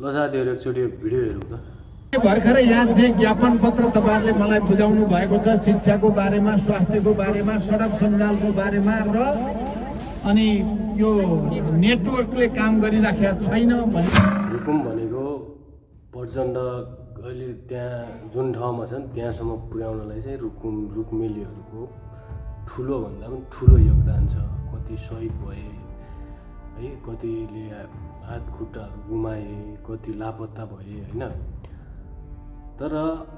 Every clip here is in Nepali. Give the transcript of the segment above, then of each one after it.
ल साथीहरु एकचोटि भिडियो हेरौँ त। भर्खरै यहाँ चाहिँ ज्ञापन पत्र तपाईहरुले मलाई बुझाउनु भएको छ शिक्षाको बारेमा, स्वास्थ्यको बारेमा, सडक सञ्जालको बारेमा र अनि यो नेटवर्कले काम गरिराखेको छैन भन्ने। रुकुम भनेको प्रचण्ड अहिले त्यहाँ जुन ठाउँमा छन् त्यहाँसम्म पुर्याउनलाई चाहिँ रुकुमेलीहरूको ठुलो भन्दा पनि ठुलो योगदान छ। कति शहीद भए है, कतिले हात खुट्टाहरू गुमाए, कति लापत्ता भए हैन। तर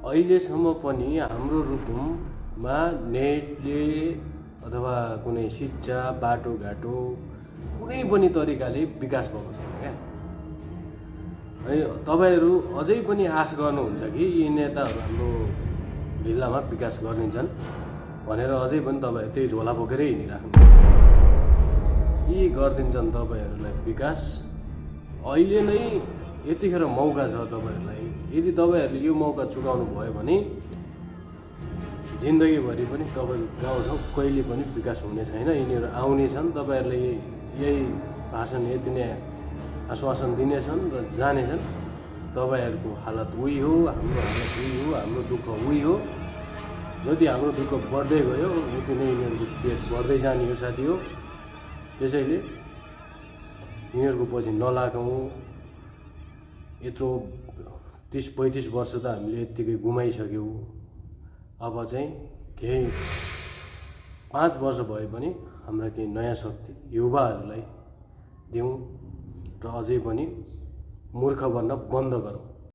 अहिलेसम्म पनि हाम्रो रुकुममा नेटले अथवा कुनै शिक्षा बाटोघाटो कुनै पनि तरिकाले विकास भएको छैन क्या। है तपाईहरु अझै पनि आश गर्नुहुन्छ कि यी नेताहरू हाम्रो जिल्लामा विकास गरिदिन्छन् भनेर अझै पनि तपाईहरु त्यही झोला बोकेरै हिँडिराख्नु। यी गरिदिन्छन् तपाईहरुलाई विकास। अहिले नै यतिखेर मौका छ तपाईहरुलाई। यदि तपाईहरुले यो मौका चुकाउनु भयो भने जिन्दगीभरि पनि तपाईको गाउँठाउँ कहिले पनि विकास हुने छैन। यिनीहरू आउने छन्, तपाईहरुले यही भाषण यति नै आश्वासन दिनेछन् र जानेछन्। तपाईहरुको हालत उही हो, हाम्रो हालत उही हो, हाम्रो दुःख उही हो। जति हाम्रो दुःख बढ्दै गयो उति नै यिनीहरूको पेट बढ्दै जाने हो साथी हो। त्यसैले यिनीहरूको पछि नलागौँ। यत्रो 30-35 वर्ष त हामीले यत्तिकै गुमाइसक्यौँ। अब चाहिँ केही 5 वर्ष भए पनि हाम्रा केही नयाँ शक्ति युवाहरूलाई दिउँ र अझै पनि मूर्ख बन्न बन्द गरौँ।